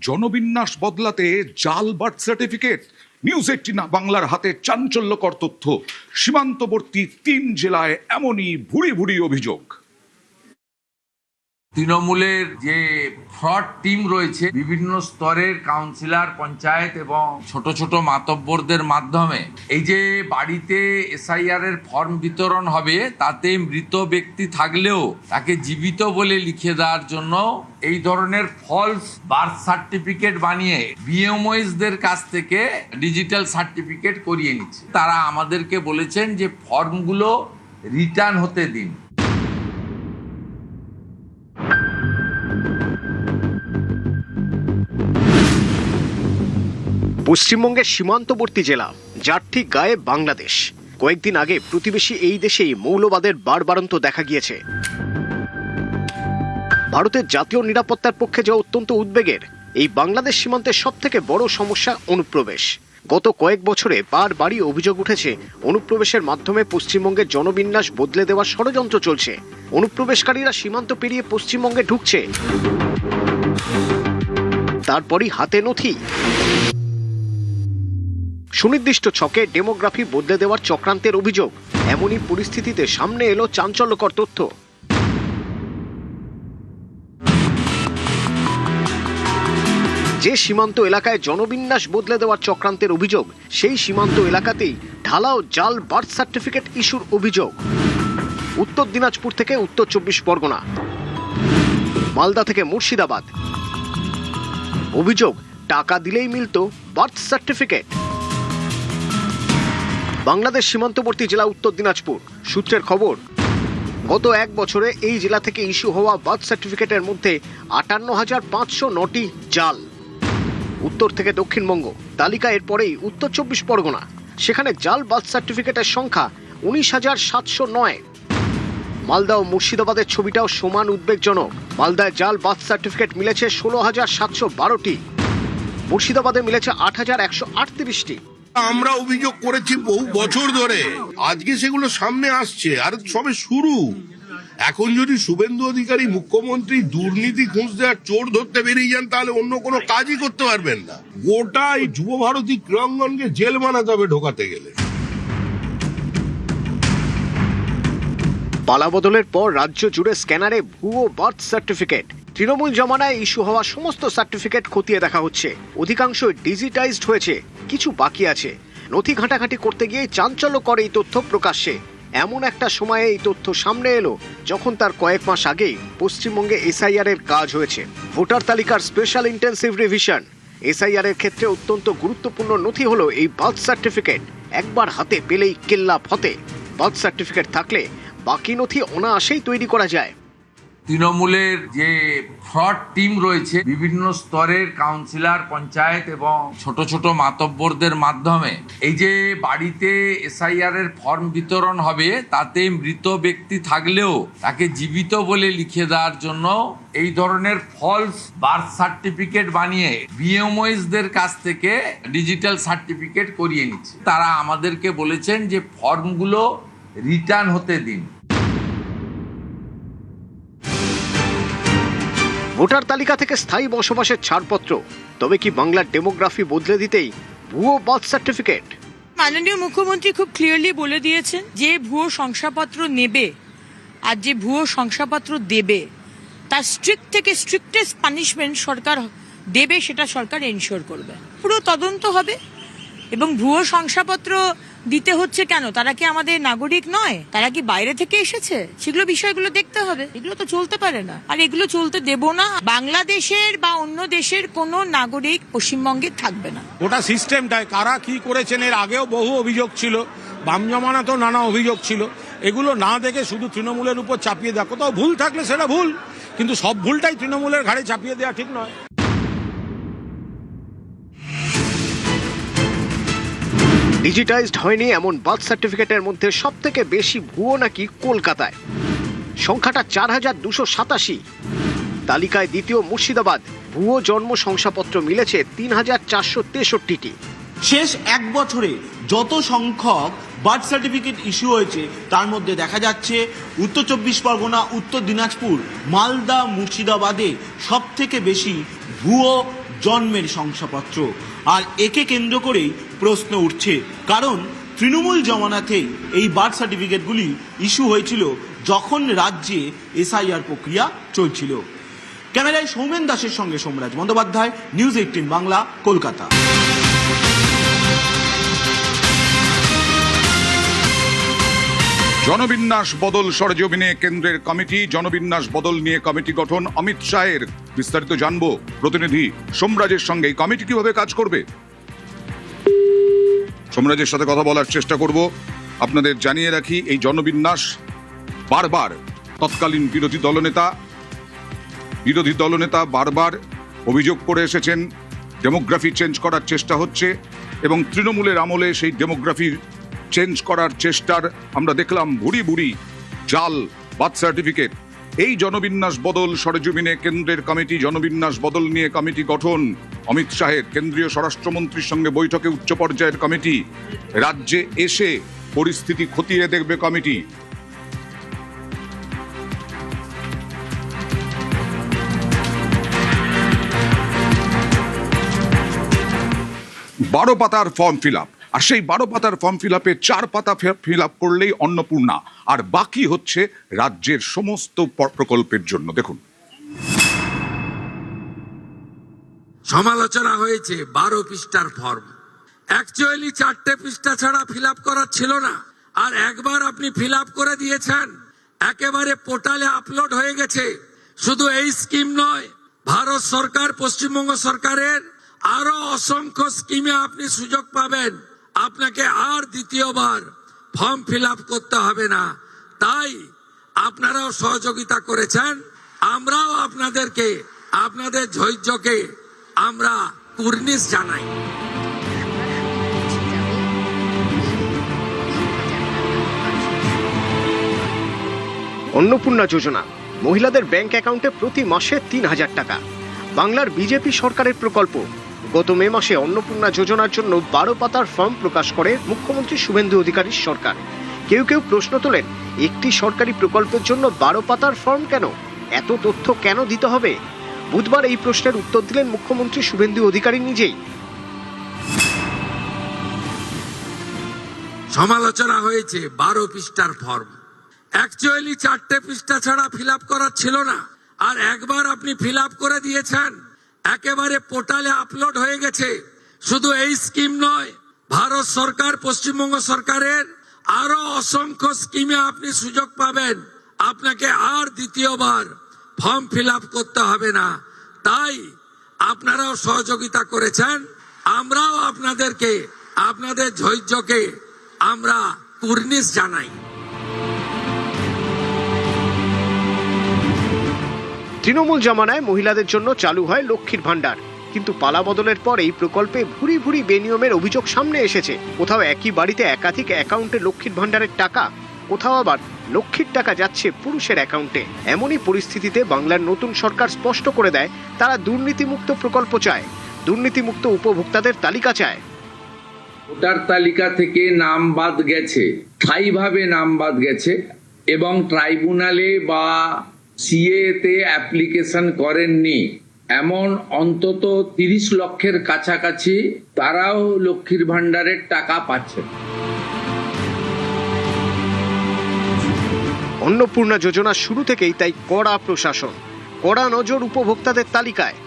জনবিন্যাস বদলাতে জাল birth certificate. News 18 বাংলার হাতে চাঞ্চল্যকর তথ্য। সীমান্তবর্তী 3 জেলায় এমনই ভুরি ভুরি অভিযোগ। তৃণমূলের যে ফ্রড টিম রয়েছে বিভিন্ন স্তরের কাউন্সিলর, পঞ্চায়েত এবং ছোট ছোট মাতব্বরদের মাধ্যমে এই যে বাড়িতে এসআইআর এর ফর্ম বিতরণ হবে, তাতে মৃত ব্যক্তি থাকলেও তাকে জীবিত বলে লিখে দেওয়ার জন্য এই ধরনের ফলস বার্থ সার্টিফিকেট বানিয়ে বিএমওএসদের কাছ থেকে ডিজিটাল সার্টিফিকেট করিয়ে নিচ্ছে। তারা আমাদেরকে বলেছেন যে ফর্মগুলো রিটার্ন হতে দিন। পশ্চিমবঙ্গের সীমান্তবর্তী জেলা, যার ঠিক গায়ে বাংলাদেশ। কয়েকদিন আগে প্রতিবেশী এই দেশেই মৌলবাদের বাড়বাড়ন্ত দেখা গিয়েছে। ভারতের জাতীয় নিরাপত্তার পক্ষে যা অত্যন্ত উদ্বেগের, এই বাংলাদেশ সীমান্তের সব থেকে বড় সমস্যা অনুপ্রবেশ। গত কয়েক বছরে বারবারই অভিযোগ উঠেছে অনুপ্রবেশের মাধ্যমে পশ্চিমবঙ্গের জনবিন্যাস বদলে দেওয়ার ষড়যন্ত্র চলছে। অনুপ্রবেশকারীরা সীমান্ত পেরিয়ে পশ্চিমবঙ্গে ঢুকছে, তারপরই হাতে নথি। সুনির্দিষ্ট ছকে ডেমোগ্রাফি বদলে দেওয়ার চক্রান্তের অভিযোগ। এমনই পরিস্থিতিতে সামনে এলো চাঞ্চল্যকর তথ্য। যে সীমান্ত এলাকায় জনবিন্যাস বদলে দেওয়ার চক্রান্তের অভিযোগ, সেই সীমান্ত এলাকাতেই ঢালাও জাল বার্থ সার্টিফিকেট ইস্যুর অভিযোগ। উত্তর দিনাজপুর থেকে উত্তর 24 পরগনা, মালদা থেকে মুর্শিদাবাদ। অভিযোগ, টাকা দিলেই মিলত বার্থ সার্টিফিকেট। বাংলাদেশ সীমান্তবর্তী জেলা উত্তর দিনাজপুর। সূত্রের খবর, গত এক বছরে এই জেলা থেকে ইস্যু হওয়া বার্থ সার্টিফিকেটের মধ্যে 58,509টি জাল। উত্তর থেকে দক্ষিণবঙ্গ, তালিকা এর পরেই উত্তর 24 পরগনা। সেখানে জাল বার্থ সার্টিফিকেটের সংখ্যা 19,709। মালদা ও মুর্শিদাবাদের ছবিটাও সমান উদ্বেগজনক। মালদায় জাল বার্থ সার্টিফিকেট মিলেছে 16,712টি, মুর্শিদাবাদে মিলেছে 8,138টি। আমরা অভিযোগ করেছি বহু বছর ধরে, আজকে সেগুলো সামনে আসছে, আর সবে শুরু। এখন যদি শুভেন্দু অধিকারী মুখ্যমন্ত্রী দুর্নীতি খুঁজতে আর চোর ধরতে বেরিয়ে যান, তাহলে অন্য কোনো কাজই করতে পারবেন না। গোটা এই যুব ভারতী ক্রীড়াঙ্গনকে জেল বানাতে হবে ঢোকাতে গেলে। পালাবদলের পর রাজ্য জুড়ে স্ক্যানারে ভুয়ো বার্থ সার্টিফিকেট। তৃণমূল জমানায় ইস্যু হওয়া সমস্ত সার্টিফিকেট খতিয়ে দেখা হচ্ছে। অধিকাংশ ডিজিটাইজড হয়েছে, কিছু বাকি আছে। নথি ঘাঁটাঘাঁটি করতে গিয়ে চাঞ্চল্যকর এই তথ্য প্রকাশ্যে। এমন একটা সময়ে এই তথ্য সামনে এলো যখন তার কয়েক মাস আগেই পশ্চিমবঙ্গে এসআইআর এর কাজ হয়েছে। ভোটার তালিকার স্পেশাল ইন্টেন্সিভ রিভিশন। এসআইআর এর ক্ষেত্রে অত্যন্ত গুরুত্বপূর্ণ নথি হলো এই বার্থ সার্টিফিকেট। একবার হাতে পেলেই কেল্লা ফতে। বার্থ সার্টিফিকেট থাকলে বাকি নথি অনায়াসেই তৈরি করা যায়। তৃণমূলের যে ফ্রড টিম রয়েছে বিভিন্ন স্তরের কাউন্সিলর, পঞ্চায়েত এবং ছোট ছোট মাতব্বরদের মাধ্যমে এই যে বাড়িতে এসআইআর এর ফর্ম বিতরণ হবে, তাতে মৃত ব্যক্তি থাকলেও তাকে জীবিত বলে লিখে দেওয়ার জন্য এই ধরনের ফলস বার্থ সার্টিফিকেট বানিয়ে বিএমওএসদের কাছ থেকে ডিজিটাল সার্টিফিকেট করিয়ে নিচ্ছে। তারা আমাদেরকে বলেছেন যে ফর্মগুলো রিটার্ন হতে দিন। ভোটার তালিকা থেকে স্থায়ী বসবাসের ছাড়পত্র। তবে কি বাংলার ডেমোগ্রাফি বদলে দিতেই ভুয়ো বার্থ সার্টিফিকেট? মাননীয় মুখ্যমন্ত্রী খুব ক্লিয়ারলি বলে দিয়েছেন, যে ভুয়ো শংসাপত্র নেবে আর যে ভুয়ো শংসাপত্র দেবে তার স্ট্রিক্ট থেকে স্ট্রিক্টেস্ট পানিশমেন্ট সরকার দেবে, সেটা সরকার এনশিওর করবে। পুরো তদন্ত হবে। এবং ভুয়ো শংসাপত্র দিতে হচ্ছে কেন? তারা কি আমাদের নাগরিক নয়? তারা কি বাইরে থেকে এসেছে? সেগুলো বিষয়গুলো দেখতে হবে। এগুলো তো চলতে পারে না, আর এগুলো চলতে দেব না। বাংলাদেশের বা অন্য দেশের কোনো নাগরিক পশ্চিমবঙ্গে থাকবে না। গোটা সিস্টেমটায় কারা কি করেছেন এর আগেও বহু অভিযোগ ছিল, বাম জমানাতেও নানা অভিযোগ ছিল। এগুলো না দেখে শুধু তৃণমূলের উপর চাপিয়ে দেওয়া, কোথাও ভুল থাকলে সেটা ভুল, কিন্তু সব ভুলটাই তৃণমূলের ঘাড়ে চাপিয়ে দেওয়া ঠিক নয়। ডিজিটাইজড হয়নি এমন বার্থ সার্টিফিকেটের মধ্যে সব থেকে বেশি ভুয়ো নাকি কলকাতায়। সংখ্যাটা 4,287। তালিকায় দ্বিতীয় মুর্শিদাবাদ। ভুয়ো জন্ম শংসাপত্র মিলেছে 3,463টি। শেষ এক বছরে যত সংখ্যক বার্থ সার্টিফিকেট ইস্যু হয়েছে, তার মধ্যে দেখা যাচ্ছে উত্তর 24 পরগনা, উত্তর দিনাজপুর, মালদা, মুর্শিদাবাদে সব থেকে বেশি ভুয়ো জন্মের শংসাপত্র। আর একে কেন্দ্র করেই প্রশ্ন উঠছে, কারণ তৃণমূল জমানাতেই এই বার্থ সার্টিফিকেটগুলি ইস্যু হয়েছিল যখন রাজ্যে এসআইআর প্রক্রিয়া চলছিল। ক্যামেরায় সৌমেন দাসের সঙ্গে সোমরাজ বন্দ্যোপাধ্যায়, নিউজ 18 বাংলা, কলকাতা। জনবিন্যাস বদল সরেজমিনে কেন্দ্রের কমিটি, জনবিন্যাস বদল নিয়ে কমিটি গঠন অমিত শাহের। বিস্তারিত জানবো প্রতিনিধি সোমরাজের সঙ্গে। এই কমিটি কিভাবে কাজ করবে, সোমরাজের সাথে কথা বলার চেষ্টা করব। আপনাদের জানিয়ে রাখি, এই জনবিন্যাস বারবার তৎকালীন বিরোধী দলনেতা বারবার অভিযোগ করে এসেছেন ডেমোগ্রাফি চেঞ্জ করার চেষ্টা হচ্ছে, এবং তৃণমূলের আমলে সেই ডেমোগ্রাফি চেঞ্জ করার চেষ্টার আমরা দেখলাম ভুরি ভুরি জাল বার্থ সার্টিফিকেট। এই জনবিন্যাস বদল সরেজমিনে কেন্দ্রের কমিটি, জনবিন্যাস বদল নিয়ে কমিটি গঠন অমিত শাহের। কেন্দ্রীয় স্বরাষ্ট্রমন্ত্রীর সঙ্গে বৈঠকে উচ্চ পর্যায়ের কমিটি, রাজ্যে এসে পরিস্থিতি খতিয়ে দেখবে কমিটি। বারো পাতার ফর্ম ফিল আপ, আর সেই 12 পাতার ফর্ম ফিল আপে 4 পাতা ফিল আপ করলেই অন্নপূর্ণা, আর বাকি হচ্ছে রাজ্যের সমস্ত প্রকল্পের জন্য। দেখুন, সমালোচনা হয়েছে 12 পৃষ্ঠার ফর্ম। অ্যাকচুয়ালি 4টে পৃষ্ঠা ছাড়া ফিল আপ করার ছিল না, আর একবার আপনি ফিল আপ করে দিয়েছেন, একেবারে পোর্টালে আপলোড হয়ে গেছে। শুধু এই স্কিম নয়, ভারত সরকার, পশ্চিমবঙ্গ সরকারের আরো অসংখ্য স্কিমে আপনি সুযোগ পাবেন। আপনাকে আর দ্বিতীয়বার ফর্ম ফিল আপ করতে হবে না। তাই আপনারাও সহযোগিতা করেছেন, আমরাও আপনাদেরকে, আপনাদের ধৈর্যকে আমরা কুর্নিশ জানাই। অন্নপূর্ণা যোজনা, মহিলাদের ব্যাংক অ্যাকাউন্টে প্রতি মাসে 3,000 টাকা। বাংলার বিজেপি সরকারের প্রকল্প। গত মে মাসে অন্নপূর্ণা যোজনার জন্য 12 পাতার ফর্ম প্রকাশ করে মুখ্যমন্ত্রী শুভেন্দু অধিকারীর সরকার। কেউ কেউ প্রশ্ন তোলেন, একটি সরকারি প্রকল্পের জন্য 12 পাতার ফর্ম কেন, এত তথ্য কেন দিতে হবে? বুধবার এই প্রশ্নের উত্তর দিলেন মুখ্যমন্ত্রী শুভেন্দু অধিকারী নিজেই। সমালোচনা হয়েছে 12 পৃষ্ঠার ফর্ম। অ্যাকচুয়ালি 4টে পৃষ্ঠা ছাড়া ফিল আপ করার ছিল না, আর একবার আপনি ফিল আপ করে দিয়েছেন, একেবারে পোর্টালে আপলোড হয়ে গেছে। শুধু এই স্কিম নয়, ভারত সরকার, পশ্চিমবঙ্গ সরকারের আরো অসংখ্য স্কিমে আপনি সুযোগ পাবেন। আপনাকে আর দ্বিতীয়বার ফর্ম ফিল আপ করতে হবে না। তাই আপনারাও সহযোগিতা করেছেন, আমরাও আপনাদেরকে, আপনাদের ধৈর্যকে আমরা কুর্নিশ জানাই। তৃণমূল জমানায় মহিলাদের জন্য চালু হয় লক্ষ্মীর ভান্ডার, কিন্তু পালা বদলের পর এই প্রকল্পে ভুরি ভুরি বেনিয়মের অভিযোগ সামনে এসেছে। কোথাও একই বাড়িতে একাধিক অ্যাকাউন্টে লক্ষ্মীর ভান্ডারের টাকা, কোথাও আবার লক্ষ্মীর টাকা যাচ্ছে পুরুষের অ্যাকাউন্টে। এমনই পরিস্থিতিতে বাংলার নতুন সরকার স্পষ্ট করে দেয়, তারা দুর্নীতিমুক্ত প্রকল্প চায়, দুর্নীতিমুক্ত উপভোক্তাদের তালিকা চায়। ভোটার তালিকা থেকে নাম বাদ গেছে, স্থায়ীভাবে নাম বাদ গেছে, এবং ট্রাইব্যুনালে বা সিএতে অ্যাপ্লিকেশন করেননি এমন অন্তত 30 লক্ষের কাছাকাছি তারাও লক্ষ্মীর ভান্ডারের টাকা পাচ্ছেন। অন্নপূর্ণা যোজনা শুরু থেকেই তাই কড়া প্রশাসন, কড়া নজর উপভোক্তাদের তালিকায়।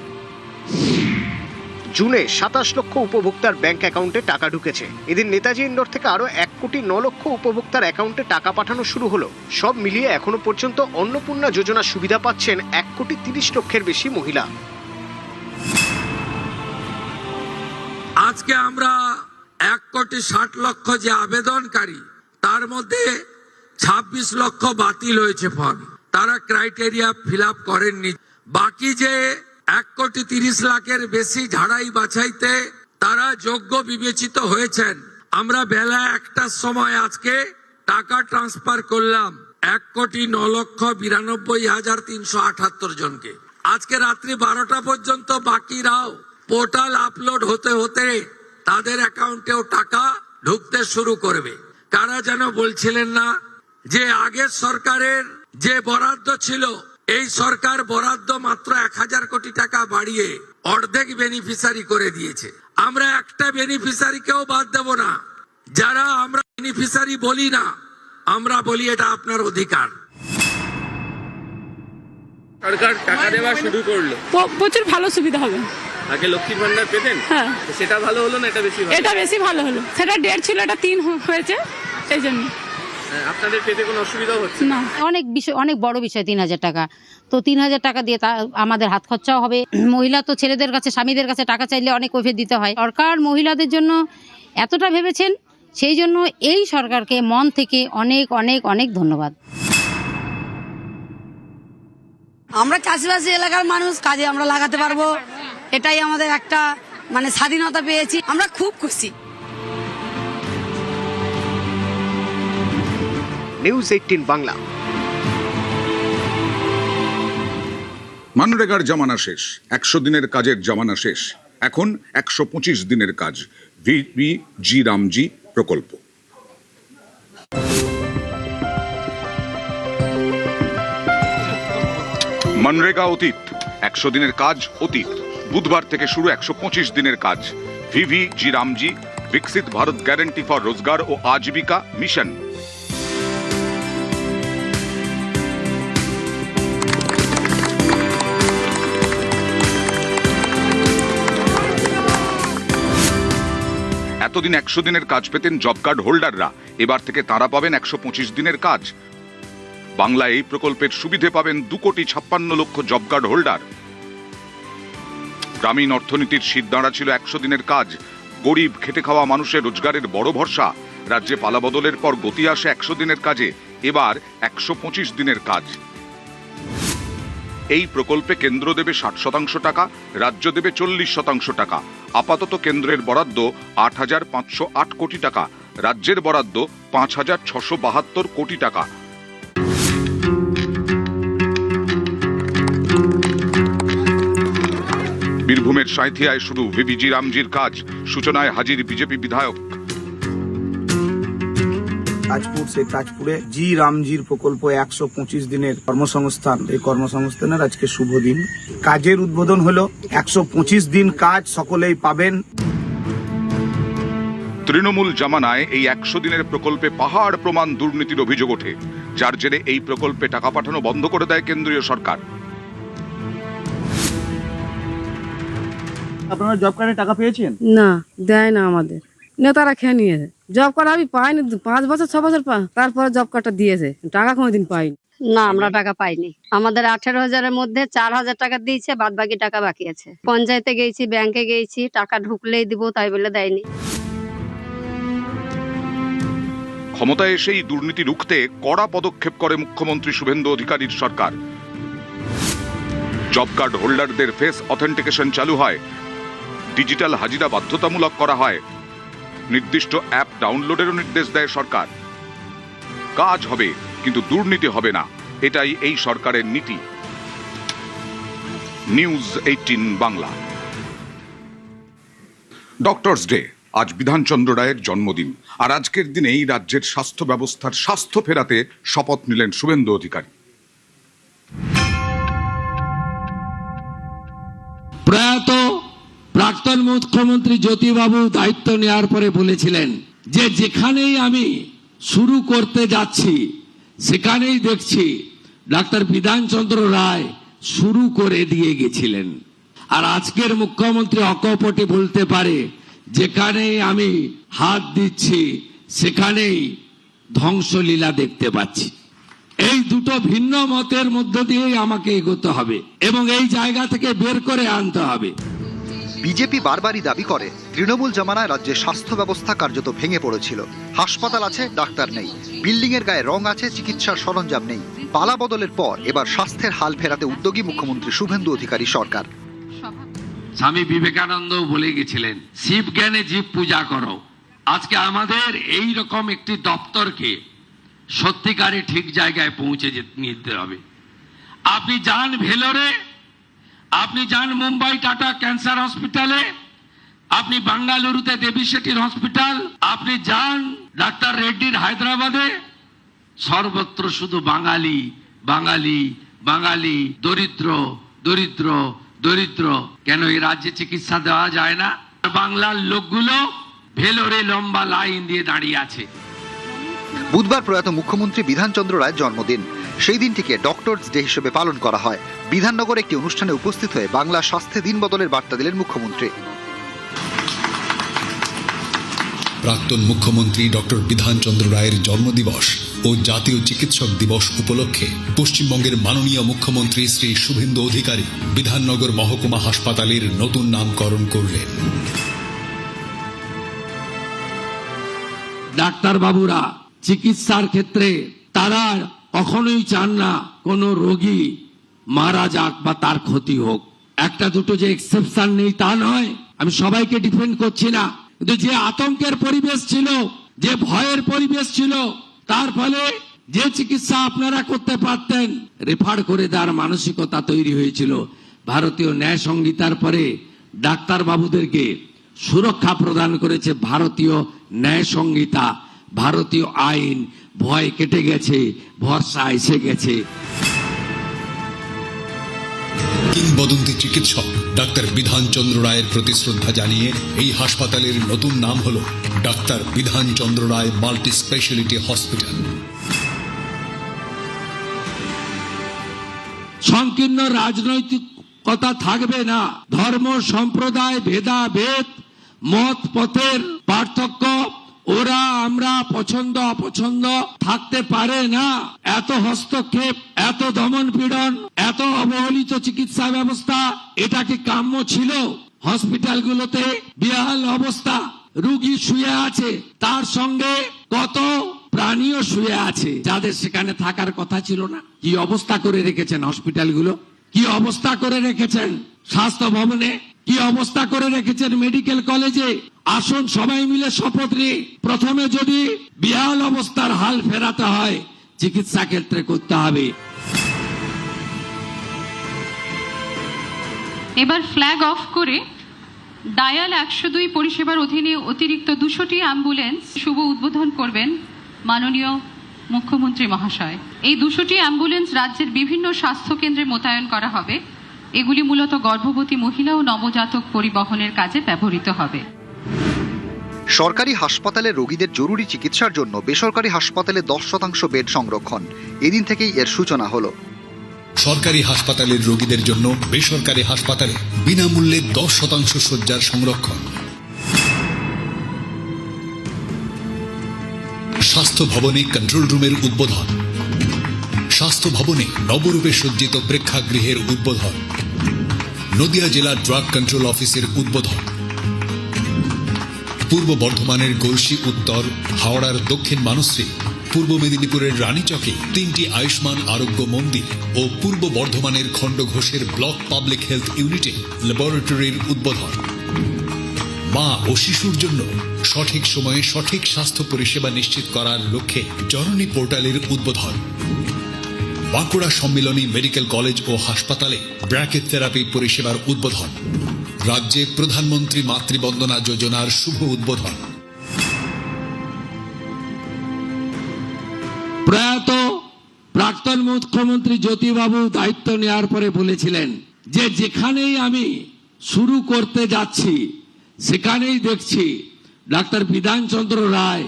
জুনে 27 লক্ষ উপভোক্তার ব্যাংক অ্যাকাউন্টে টাকা ঢুকেছে। এদিন নেতাজি ইন্ডোর থেকে আরো 1,09,00,000 উপভোক্তার অ্যাকাউন্টে টাকা পাঠানো শুরু হলো। সব মিলিয়ে এখনো পর্যন্ত অন্নপূর্ণা যোজনা সুবিধা পাচ্ছেন 1,30,00,000 বেশি মহিলা। আজকে আমরা 1,60,00,000 যে আবেদনকারী, তার মধ্যে 26 লক্ষ বাতিল হয়েছে ফর্ম, তারা ক্রাইটেরিয়া ফিল আপ করেননি। বাকি যে 1,30,00,000 বেশি ঝাড়াই বাছাইতে তারা যোগ্য বিবেচিত হয়েছেন। আমরা বেলা 1টার সময় আজকে টাকা ট্রান্সফার করলাম 1,09,92,378 জনকে। আজকে রাত্রি 12টা পর্যন্ত বাকিরাও পোর্টাল আপলোড হতে হতে তাদের অ্যাকাউন্টেও টাকা ঢুকতে শুরু করবে। কারা যেন বলছিলেন না যে আগের সরকারের যে বরাদ্দ ছিল এই সরকার বরাদ্দ মাত্র 1000 কোটি টাকা বাড়িয়ে অর্ধেক বেনিফিশিয়ারি করে দিয়েছে। আমরা একটা বেনিফিশিয়ারিকেও বাদ দেব না। যারা আমরা বেনিফিশিয়ারি বলি না, আমরা বলি এটা আপনার অধিকার। সরকার টাকা দেওয়া শুরু করলো, প্রচুর ভালো সুবিধা হবে। আগে লক্ষ্মীর ভান্ডার পেতেন, হ্যাঁ সেটা ভালো হলো না এটা বেশি ভালো? এটা বেশি ভালো হলো। সেটা 1.5 ছিল, এটা 3 হয়েছে, এই জন্য। আপনাদের পেতে কোনো অসুবিধাও হচ্ছে না? অনেক বিষয়, অনেক বড় বিষয় 3000 টাকা। তো 3000 টাকা দিয়ে আমাদের হাত খরচাও হবে। মহিলা তো ছেলেদের কাছে, স্বামীদের কাছে টাকা চাইলে অনেক কৈফিয়ত দিতে হয়। সরকার মহিলাদের জন্য এতটা ভেবেছেন, সেই জন্য এই সরকারকে মন থেকে অনেক অনেক অনেক ধন্যবাদ। আমরা চাষবাসী এলাকার মানুষ, কাজে আমরা লাগাতে পারবো, এটাই আমাদের একটা মানে স্বাধীনতা পেয়েছি, আমরা খুব খুশি। নিউজ 18 বাংলা। মানরেগার জামানা শেষ, 100 দিনের কাজের জামানা শেষ, এখন 125 দিনের কাজ। ভিভিজি রামজি প্রকল্প। মনরেগা অতীত, 100 দিনের কাজ অতীত। বুধবার থেকে শুরু 125 দিনের কাজ। ভিভিজি রামজি, বিকশিত ভারত গ্যারান্টি ফর রোজগার ও আজীবিকা মিশন। এতদিন 100 দিনের কাজ পেতেন জব কার্ড হোল্ডাররা, এবার থেকে তারা পাবেন 125 দিনের কাজ। বাংলায় এই প্রকল্পের সুবিধে পাবেন 2,56,00,000 জব কার্ড হোল্ডার। গ্রামীণ অর্থনীতির শীতদাঁড়া ছিল 100 দিনের কাজ। গরিব খেটে খাওয়া মানুষের রোজগারের বড় ভরসা। রাজ্যে পালাবদলের পর গতি আসে 100 দিনের কাজে, এবার 125 দিনের কাজ। এই প্রকল্পে কেন্দ্র দেবে 60% টাকা, রাজ্য দেবে 40% টাকা। আপাতত কেন্দ্রের বরাদ্দ 8,508 কোটি টাকা, রাজ্যের বরাদ্দ 5,672 কোটি টাকা। বীরভূমের সাঁইথিয়ায় শুরু ভিভিজি রামজির কাজ, সূচনায় হাজির বিজেপি বিধায়ক। তাজপুর, সেই তাজপুরে জি রামজির প্রকল্প 125 দিনের কর্মসংস্থান, এই কর্মসংস্থানের আজকে শুভ দিন। কাজের উদ্বোধন হলো, 125 দিন কাজ সকলেই পাবেন। তৃণমূল জামানায় এই 100 দিনের প্রকল্পে পাহাড় প্রমাণ দুর্নীতির অভিযোগ ওঠে, যার জেরে এই প্রকল্পে টাকা পাঠানো বন্ধ করে দেয় কেন্দ্রীয় সরকার। আপনারা জব কার্ডে টাকা পেয়েছেন? না, দেয় না আমাদের, নেতারা খেয়ে নিয়েছে। জব কার্ড আমি পাইনি, 5 বছর 6 বছর তারপরে জব কার্ডটা দিয়েছে, টাকা কোনোদিন পাইনি। না, আমরা টাকা পাইনি। আমাদের 18,000-এর মধ্যে 4,000 টাকা দিয়েছে, বাদ বাকি টাকা বাকি আছে। পঞ্চায়েতে গেছি, ব্যাংকে গেছি, টাকা ঢুকলেই দিব তাই বলে দেয়নি। ক্ষমতায় এসেই দুর্নীতি রুখতে কড়া পদক্ষেপ করে মুখ্যমন্ত্রী শুভেন্দু অধিকারীর সরকার। জব কার্ড হোল্ডারদের ফেস অথেন্টিকেশন চালু হয়, ডিজিটাল হাজিরা বাধ্যতামূলক করা হয়, নির্দিষ্ট অ্যাপ ডাউনলোডেরও নির্দেশ দেয় সরকার। কাজ হবে কিন্তু দুর্নীতি হবে না, এটাই এই সরকারের নীতি। নিউজ 18 বাংলা। ডক্টরস ডে, আজ বিধানচন্দ্র রায়ের জন্মদিন, আর আজকের দিনেই রাজ্যের স্বাস্থ্য ব্যবস্থার স্বাস্থ্য ফেরাতে শপথ নিলেন শুভেন্দু অধিকারী। প্রয়াত প্রাক্তন মুখ্যমন্ত্রী জ্যোতিবাবু দায়িত্ব নেওয়ার পরে বলেছিলেন যে যেখানেই আমি শুরু করতে যাচ্ছি সেখানেই দেখছি ডাক্তার বিধানচন্দ্র রায় শুরু করে দিয়ে গেছিলেন। আর আজকের মুখ্যমন্ত্রী অকপটে বলতে পারে যেখানেই আমি হাত দিচ্ছি সেখানেই ধ্বংসলীলা দেখতে পাচ্ছি। এই দুটো ভিন্ন মতের মধ্য দিয়েই আমাকে এগোতে হবে এবং এই জায়গা থেকে বের করে আনতে হবে। বিজেপি বারবারই দাবি করে তৃণমূল জামানায় রাজ্যের স্বাস্থ্য ব্যবস্থা কার্যত ভেঙে পড়েছিল। হাসপাতাল আছে, ডাক্তার নেই, বিল্ডিং এর গায়ে রং আছে, চিকিৎসার সরঞ্জাম নেই। পালা বদলের পর এবার স্বাস্থ্যের হাল ফেরাতে উদ্যোগী মুখ্যমন্ত্রী শুভেন্দু অধিকারী সরকার। স্বামী বিবেকানন্দ বলে গেছিলেন, শিব জ্ঞানে জীব পূজা করো। আজকে আমাদের এই রকম একটি দপ্তরকে সত্যিকারে ঠিক জায়গায় পৌঁছে নিতে হবে। আপনি যান ভেলোরে, আপনি যান মুম্বাই টাটা ক্যান্সার হসপিটালে, আপনি বাঙ্গালুরুতে দেবী শেঠির হসপিটাল, আপনি যান ডাক্তার রেড্ডির হায়দ্রাবাদে, সর্বত্র শুধু বাঙালি বাঙালি বাঙালি দরিদ্র দরিদ্র দরিদ্র, কেন এই রাজ্যে চিকিৎসা দেওয়া যায় না? বাংলার লোকগুলো ভেলোরে লম্বা লাইন দিয়ে দাঁড়িয়ে আছে। বুধবার প্রয়াত মুখ্যমন্ত্রী বিধানচন্দ্র রায়ের জন্মদিন। সেই দিনটিকে ডক্টরস ডে হিসেবে পালন করা হয়। বিধাননগরে একটি অনুষ্ঠানে উপস্থিত হয়ে বাংলা স্বাস্থ্যে দিন বদলের বার্তা দিলেন মুখ্যমন্ত্রী। প্রাক্তন মুখ্যমন্ত্রী ডক্টর বিধানচন্দ্র রায়ের জন্মদিবস ও জাতীয় চিকিৎসক দিবস উপলক্ষে পশ্চিমবঙ্গের মাননীয় মুখ্যমন্ত্রী শ্রী শুভেন্দু অধিকারী বিধাননগর মহকুমা হাসপাতালের নতুন নামকরণ করলেন। ডাক্তার বাবুরা চিকিৎসার ক্ষেত্রে তারা কখনোই চান না কোনো রোগী মারা যাক বা তার ক্ষতি হোক। একটা দুটো যে এক্সেপশন নেই তা নয়, আমি সবাইকে ডিফেন্ড করছি না, কিন্তু যে আতঙ্কের পরিবেশ ছিল, যে ভয়ের পরিবেশ ছিল, তার ফলে যে চিকিৎসা আপনারা করতে পারতেন রেফার করে দেওয়ার মানসিকতা তৈরি হয়েছিল। ভারতীয় ন্যায় সংহিতার পরে ডাক্তার বাবুদেরকে সুরক্ষা প্রদান করেছে ভারতীয় ন্যায় সংহিতা, ভারতীয় আইন। ভয় কেটে গেছে, ভরসা এসে গেছে। কিংবদন্তি চিকিৎসক ডাক্তার বিধানচন্দ্র রায়ের প্রতি শ্রদ্ধা জানিয়ে এই হাসপাতালের নতুন নাম হল ডাক্তার বিধানচন্দ্র রায় মাল্টি স্পেশালিটি হসপিটাল। সংকীর্ণ রাজনৈতিকতা থাকবে না, ধর্ম সম্প্রদায় ভেদাভেদ মত পথের পার্থক্য ওরা আমরা পছন্দ অপছন্দ থাকতে পারে না। এত হস্তক্ষেপ, এত দমন পীড়ন, এত অবহেলিত চিকিৎসা ব্যবস্থা, এটা কি কাম্য ছিল? হসপিটালগুলোতে বেহাল অবস্থা, রোগী শুয়ে আছে, তার সঙ্গে কত প্রাণীও শুয়ে আছে যাদের সেখানে থাকার কথা ছিল না। কি অবস্থা করে রেখেছেন হসপিটালগুলো, কি অবস্থা করে রেখেছেন স্বাস্থ্য ভবনে, কি অবস্থা করে রেখেছেন মেডিকেল কলেজে। আসুন সবাই মিলে শপথ নিই, প্রথমে যদি বেহাল অবস্থার হাল ফেরাতে হয় চিকিৎসা ক্ষেত্রে করতে হবে। এবার ফ্ল্যাগ অফ করে ডায়াল 102 পরিষেবার অধীনে অতিরিক্ত 200টি অ্যাম্বুলেন্স শুভ উদ্বোধন করবেন মাননীয় মুখ্যমন্ত্রী মহাশয়। এই 200টি অ্যাম্বুলেন্স রাজ্যের বিভিন্ন স্বাস্থ্য কেন্দ্রে মোতায়েন করা হবে। এগুলি মূলত গর্ভবতী মহিলা ও নবজাতক পরিবহনের কাজে ব্যবহৃত হবে। সরকারি হাসপাতালে রোগীদের জরুরি চিকিৎসার জন্য বেসরকারি হাসপাতালে 10% বেড সংরক্ষণ। এদিন থেকেই এর সূচনা হলো। সরকারি হাসপাতালের রোগীদের জন্য বেসরকারি হাসপাতালে বিনামূল্যে 10% শয্যার সংরক্ষণ। স্বাস্থ্য ভবনে কন্ট্রোল রুমের উদ্বোধন। স্বাস্থ্য ভবনে নবরূপে সজ্জিত প্রেক্ষাগৃহের উদ্বোধন। নদিয়া জেলা ড্রাগ কন্ট্রোল অফিসের উদ্বোধন। পূর্ব বর্ধমানের গলসি উত্তর, হাওড়ার দক্ষিণ মানশ্রী, পূর্ব মেদিনীপুরের রানীচকে 3টি আয়ুষ্মান আরোগ্য মন্দির ও পূর্ব বর্ধমানের খণ্ডঘোষের ব্লক পাবলিক হেলথ ইউনিটে ল্যাবরেটরির উদ্বোধন। মা ও শিশুর জন্য সঠিক সময়ে সঠিক স্বাস্থ্য পরিষেবা নিশ্চিত করার লক্ষ্যে জননী পোর্টালের উদ্বোধন। বাঁকুড়া সম্মিলনী মেডিকেল কলেজ ও হাসপাতালে ব্র্যাকেট থেরাপি পরিষেবার উদ্বোধন। রাজ্যে প্রধানমন্ত্রী মাতৃবন্দনা যোজনার শুভ উদ্বোধন। প্রয়াত প্রাক্তন মুখ্যমন্ত্রী জ্যোতিবাবু দায়িত্ব নেওয়ার পরে বলেছিলেন যে যেখানেই আমি শুরু করতে যাচ্ছি সেখানেই দেখছি ডাক্তার বিধানচন্দ্র রায়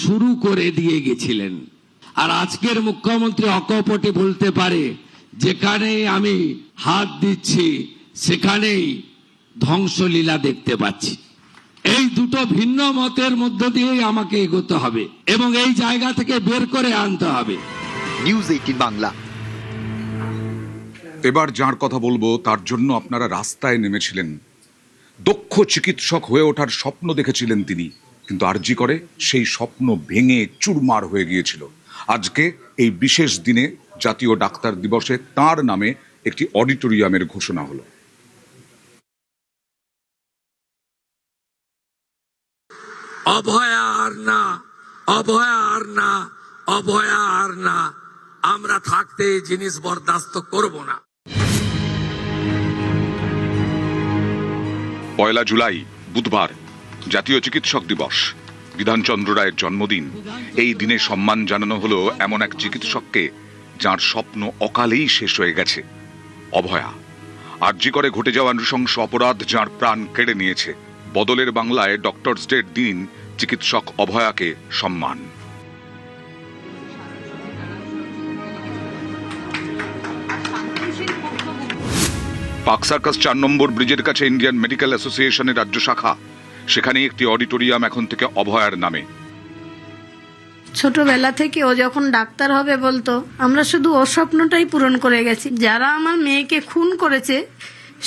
শুরু করে দিয়ে গেছিলেন। আর আজকের মুখ্যমন্ত্রী অকপটে বলতে পারে যেখানেই আমি হাত দিচ্ছি সেখানেই ধ্বংসলীলা দেখতে পাচ্ছি। এই দুটো ভিন্ন মতের মধ্য দিয়েই আমাকে এগোতে হবে এবং এই জায়গা থেকে বের করে আনতে হবে। নিউজ 18 বাংলা। এবার যার কথা বলবো তার জন্য আপনারা রাস্তায় নেমেছিলেন। দক্ষ চিকিৎসক হয়ে ওঠার স্বপ্ন দেখেছিলেন তিনি, কিন্তু আরজি করে সেই স্বপ্ন ভেঙে চুরমার হয়ে গিয়েছিল। আজকে এই বিশেষ দিনে জাতীয় ডাক্তার দিবসে তার নামে একটি অডিটোরিয়ামের ঘোষণা হলো। অভয়া আর না, অভয়া আর না, অভয়া আর না, আমরা থাকতে এই জিনিস বরদাস্ত করব না। 1 জুলাই বুধবার জাতীয় চিকিৎসক দিবস, বিধানচন্দ্র রায়ের জন্মদিন। এই দিনে সম্মান জানানো হলো এমন এক চিকিৎসককে যার স্বপ্ন অকালেই শেষ হয়ে গেছে, অভয়া। আরজি করে ঘটে যাওয়া নৃশংস অপরাধ যার প্রাণ কেড়ে নিয়েছে। বদলের বাংলায় ডক্টরস ডের দিন চিকিৎসক অভয়াকে সম্মান। পার্ক সার্কাস 4 নম্বর ব্রিজের কাছে ইন্ডিয়ান মেডিকেল অ্যাসোসিয়েশনের রাজ্য শাখা, সেখানে একটি অডিটোরিয়াম এখন থেকে অভয়ার নামে। ছোটবেলা থেকে ও যখন ডাক্তার হবে বলতো, আমরা শুধু ওর স্বপ্নটাই পূরণ করে গেছি। যারা আমার মেয়েকে খুন করেছে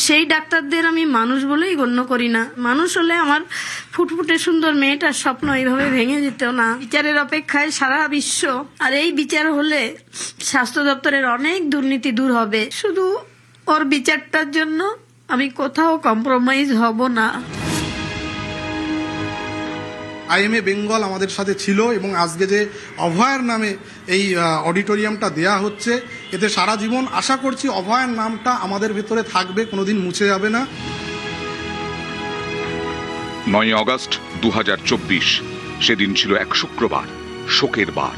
সেই ডাক্তারদের আমি মানুষ বলেই গণ্য করি না। মানুষ হলে আমার ফুটফুটে সুন্দর মেয়েটার স্বপ্ন এইভাবে ভেঙে যেত না। বিচারের অপেক্ষায় সারা বিশ্ব, আর এই বিচার হলে স্বাস্থ্য দপ্তরের অনেক দুর্নীতি দূর হবে। শুধু ওর বিচারটার জন্য আমি কোথাও কম্প্রোমাইজ হব না। আইএমএ বেঙ্গল আমাদের সাথে ছিল এবং আজকে যে অভয়ার নামে এই অডিটোরিয়ামটা দেয়া হচ্ছে, এতে সারা জীবন আশা করছি অভয়ার নামটা আমাদের ভেতরে থাকবে, কোনোদিন মুছে যাবে না। 9 আগস্ট 2024 সেদিন ছিল এক শুক্রবার, শোকের বার।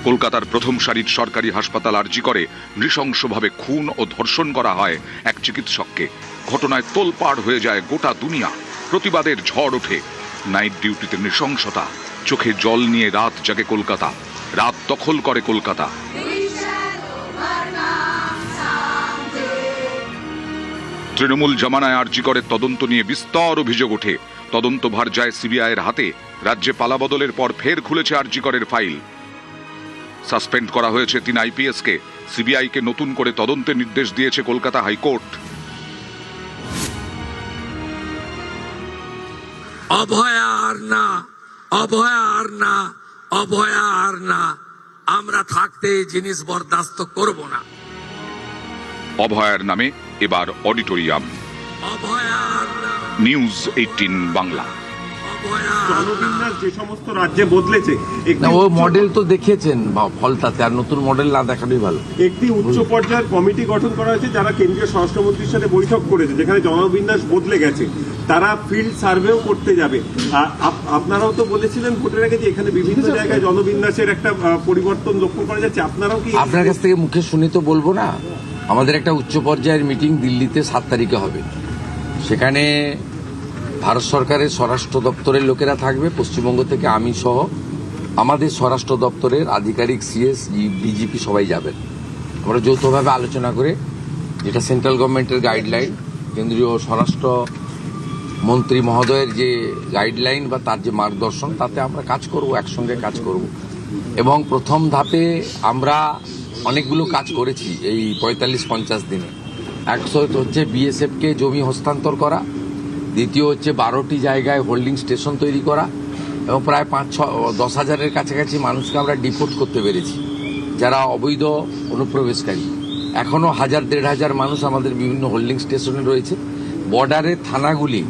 কলকাতার প্রথম সারির সরকারি হাসপাতাল আরজি করে নৃশংসভাবে খুন ও ধর্ষণ করা হয় এক চিকিৎসককে। ঘটনায় তোলপাড় হয়ে যায় গোটা দুনিয়া। প্রতিবাদের ঝড় ওঠে। নাইট ডিউটিতে নৃশংসতা, চোখে জল নিয়ে রাত জাগে কলকাতা, রাত দখল করে কলকাতা। তৃণমূল জমানায় আরজি করে তদন্ত নিয়ে বিস্তর অভিযোগ ওঠে। তদন্তভার যায় সিবিআইয়ের হাতে। রাজ্যে পালাবদলের পর ফের খুলেছে আরজি করের ফাইল। সাসপেন্ড করা হয়েছে 3 আইপিএসকে। সিবিআইকে নতুন করে তদন্তের নির্দেশ দিয়েছে কলকাতা হাইকোর্ট। অভয়া আর না, অভয়া আর না, অভয়া আর না। আমরা থাকতে এই জিনিস বরদাস্ত করব না। অভয়ার নামে এবার অডিটোরিয়াম। অভয়া আর না। নিউজ 18 বাংলা। জনবিন্যাস যে সমস্ত রাজ্যে বদলেছে, ও মডেল তো দেখিয়েছেন ফলতাতে, আর নতুন মডেল না দেখানোই ভালো। একটি উচ্চ পর্যায়ের কমিটি গঠন করা হয়েছে যারা কেন্দ্রীয় স্বরাষ্ট্রমন্ত্রীর সাথে বৈঠক করেছে, যেখানে জনবিন্যাস বদলে গেছে। তারা ফিল্ড সার্ভেও করতে যাবে। আপনারাও তো বলেছিলেন ভোটের আগে যে এখানে বিভিন্ন জায়গায় জনবিন্যাসের একটা পরিবর্তন লক্ষ্য করা যাচ্ছে। আপনারাও কি? আপনার কাছ থেকে মুখে শুনে তো বলবো না। আমাদের একটা উচ্চ পর্যায়ের মিটিং দিল্লিতে 7 তারিখে হবে। সেখানে ভারত সরকারের স্বরাষ্ট্র দপ্তরের লোকেরা থাকবে, পশ্চিমবঙ্গ থেকে আমি সহ আমাদের স্বরাষ্ট্র দপ্তরের আধিকারিক, সিএস, ডিজিপি সবাই যাবেন। আমরা যৌথভাবে আলোচনা করে, যেটা সেন্ট্রাল গভর্নমেন্টের গাইডলাইন, কেন্দ্রীয় স্বরাষ্ট্র মন্ত্রী মহোদয়ের যে গাইডলাইন বা তার যে মার্গদর্শন, তাতে আমরা কাজ করব, একসঙ্গে কাজ করব। এবং প্রথম ধাপে আমরা অনেকগুলো কাজ করেছি এই 45-50 দিনে। 100 হচ্ছে বিএসএফকে জমি হস্তান্তর করা, দ্বিতীয় হচ্ছে 12টি জায়গায় হোল্ডিং স্টেশন তৈরি করা, এবং প্রায় 5-10 হাজারের কাছাকাছি মানুষকে আমরা ডিপোর্ট করতে পেরেছি যারা অবৈধ অনুপ্রবেশকারী। এখনও 1000-1500 মানুষ আমাদের বিভিন্ন হোল্ডিং স্টেশনে রয়েছে। বর্ডারের থানাগুলি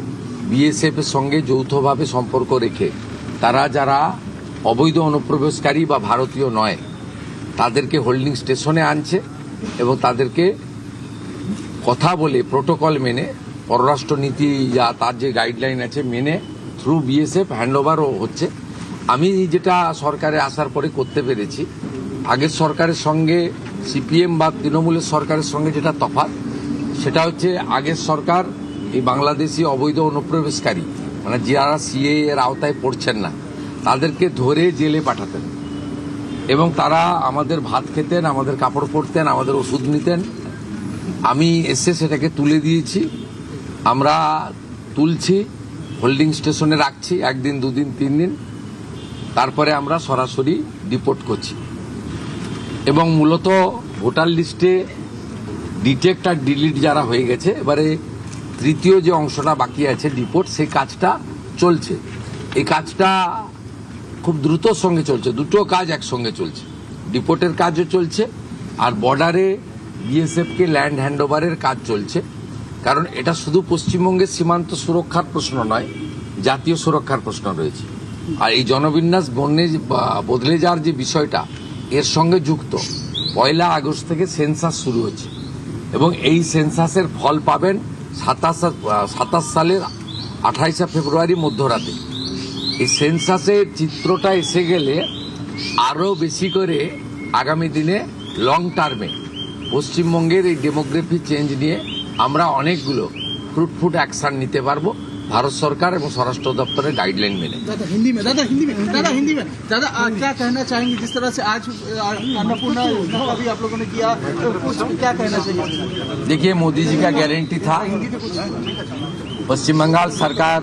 বিএসএফ এর সঙ্গে যৌথভাবে সম্পর্ক রেখে তারা যারা অবৈধ অনুপ্রবেশকারী বা ভারতীয় নয় তাদেরকে হোল্ডিং স্টেশনে আনছে এবং তাদেরকে কথা বলে প্রোটোকল মেনে, পররাষ্ট্র নীতি যা তার যে গাইডলাইন আছে মেনে থ্রু বিএসএফ হ্যান্ডওভারও হচ্ছে। আমি যেটা সরকারে আসার পরে করতে পেরেছি, আগের সরকারের সঙ্গে সিপিএম বা তৃণমূলের সরকারের সঙ্গে যেটা তফাৎ, সেটা হচ্ছে আগের সরকার এই বাংলাদেশি অবৈধ অনুপ্রবেশকারী, মানে যারা সিএ এর আওতায় পড়ছেন না, তাদেরকে ধরে জেলে পাঠাতেন এবং তারা আমাদের ভাত খেতেন, আমাদের কাপড় পরতেন, আমাদের ওষুধ নিতেন। আমি এসে সেটাকে তুলে দিয়েছি। আমরা তুলছি, হোল্ডিং স্টেশনে রাখছি 1 দিন, 2 দিন, 3 দিন, তারপরে আমরা সরাসরি ডিপোর্ট করছি। এবং মূলত ভোটার লিস্টে ডিটেক্ট আর ডিলিট যারা হয়ে গেছে, এবারে তৃতীয় যে অংশটা বাকি আছে ডিপোর্ট, সেই কাজটা চলছে। এই কাজটা খুব দ্রুতর সঙ্গে চলছে, দুটো কাজ একসঙ্গে চলছে। ডিপোর্টের কাজও চলছে আর বর্ডারে বিএসএফকে ল্যান্ড হ্যান্ডওভারের কাজ চলছে। কারণ এটা শুধু পশ্চিমবঙ্গের সীমান্ত সুরক্ষার প্রশ্ন নয়, জাতীয় সুরক্ষার প্রশ্ন রয়েছে। আর এই জনবিন্যাস বদলে যাওয়ার যে বিষয়টা এর সঙ্গে যুক্ত। 1 আগস্ট থেকে সেন্সাস শুরু হচ্ছে এবং এই সেন্সাসের ফল পাবেন 27 সালের 28 ফেব্রুয়ারি মধ্যরাতে। এই সেন্সাসের চিত্রটা এসে গেলে আরও বেশি করে আগামী দিনে লং টার্মে পশ্চিমবঙ্গের এই ডেমোগ্রাফি চেঞ্জ নিয়ে আমরা অনেকগুলো ফ্রুটফুট অ্যাকশন নিতে পারবো भारत सरकार एवं स्वराष्ट्र दफ्तर गाइडलाइन मेने। दादा हिंदी में दादा क्या कहना चाहेंगे जिस तरह से आज अन्नपूर्णा योजना का भी आप लोगों ने किया क्या कहना चाहिए? देखिए मोदी जी का गारंटी था, पश्चिम बंगाल सरकार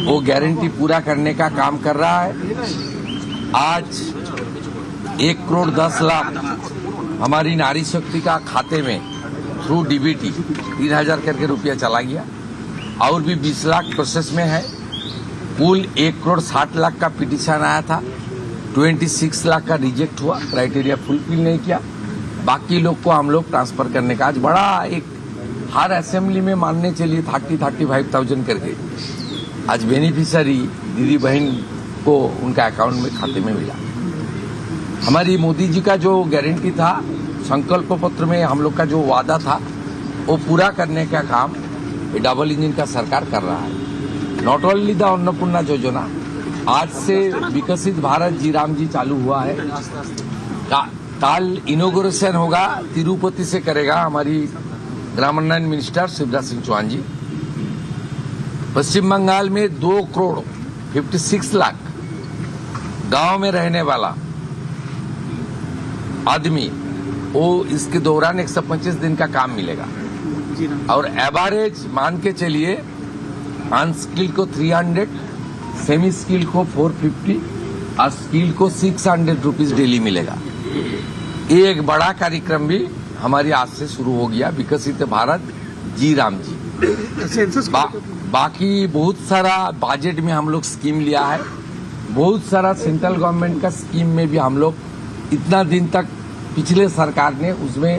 वो गारंटी पूरा करने का काम कर रहा है। आज 1,10,00,000 हमारी नारी शक्ति का खाते में थ्रू डीबीटी 3,000 करके रुपया चला गया और भी 20 लाख प्रोसेस में है। कुल 1,60,00,000 का पिटीशन आया था, 26 लाख का रिजेक्ट हुआ, क्राइटेरिया फुलफिल नहीं किया। बाकी लोग को हम लोग ट्रांसफर करने का आज बड़ा एक हर असेंबली में मानने चलिए 35,000 करके आज बेनिफिशियरी दीदी बहन को उनका अकाउंट में खाते में मिला। हमारी मोदी जी का जो गारंटी था, संकल्प पत्र में हम लोग का जो वादा था वो पूरा करने का काम ये डबल इंजन का सरकार कर रहा है। नॉट ओनली द अन्नपूर्णा योजना, आज से विकसित भारत जी राम जी चालू हुआ है। काल इनोग्रेशन होगा, तिरुपति से करेगा हमारी ग्रामीण मिनिस्टर शिवराज सिंह चौहान जी। पश्चिम बंगाल में 2,56 लाख गांव में रहने वाला आदमी वो इसके दौरान 125 दिन का काम मिलेगा और एवरेज मान के चलिए अनस्किल को 300, सेमी स्किल को 450 और स्किल को 600 रुपीज डेली मिलेगा। ये एक बड़ा कार्यक्रम भी हमारी आज से शुरू हो गया, विकसित भारत जी राम जी। बाकी बहुत सारा बजट में हम लोग स्कीम लिया है, बहुत सारा सेंट्रल गवर्नमेंट का स्कीम में भी हम लोग इतना दिन तक पिछले सरकार ने उसमें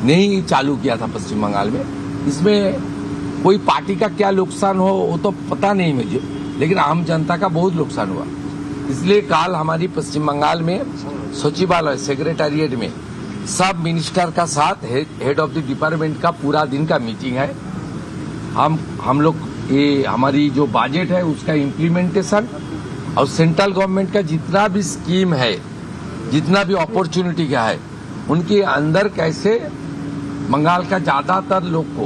नहीं चालू किया था पश्चिम बंगाल में। इसमें कोई पार्टी का क्या नुकसान हो वो तो पता नहीं मुझे, लेकिन आम जनता का बहुत नुकसान हुआ। इसलिए कल हमारी पश्चिम बंगाल में सचिवालय सेक्रेटेरिएट में सब मिनिस्टर का साथ हेड ऑफ द डिपार्टमेंट का पूरा दिन का मीटिंग है। हम लोग ये हमारी जो बजट है उसका इम्प्लीमेंटेशन और सेंट्रल गवर्नमेंट का जितना भी स्कीम है, जितना भी अपॉर्चुनिटी का है, उनके अंदर कैसे बंगाल का ज्यादातर लोग को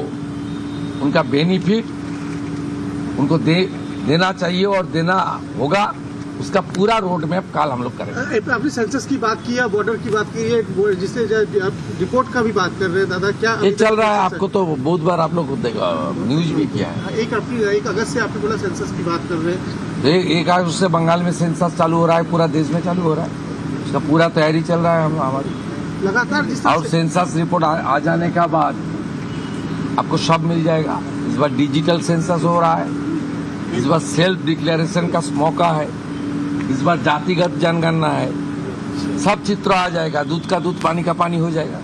उनका बेनिफिट उनको देना चाहिए और देना होगा, उसका पूरा रोड मैप कल हम लोग करेंगे। आपने सेंसस की बात की है, बॉर्डर की बात की है, जिससे रिपोर्ट का भी बात कर रहे हैं दादा, क्या ये चल रहा है? आपको तो बहुत बार आप लोग न्यूज भी किया है। 1 अगस्त से आपने बोला सेंसस की बात कर रहे हैं। 1 अगस्त से बंगाल में सेंसस चालू हो रहा है, पूरा देश में चालू हो रहा है, उसका पूरा तैयारी चल रहा है हमारी लगातार। और सेंसस रिपोर्ट आ जाने का बाद आपको सब मिल जाएगा। इस बार डिजिटल सेंसस हो रहा है, इस बार सेल्फ डिक्लेरेशन का मौका है, इस बार जातिगत जनगणना है, सब चित्र आ जाएगा, दूध का दूध पानी का पानी हो जाएगा।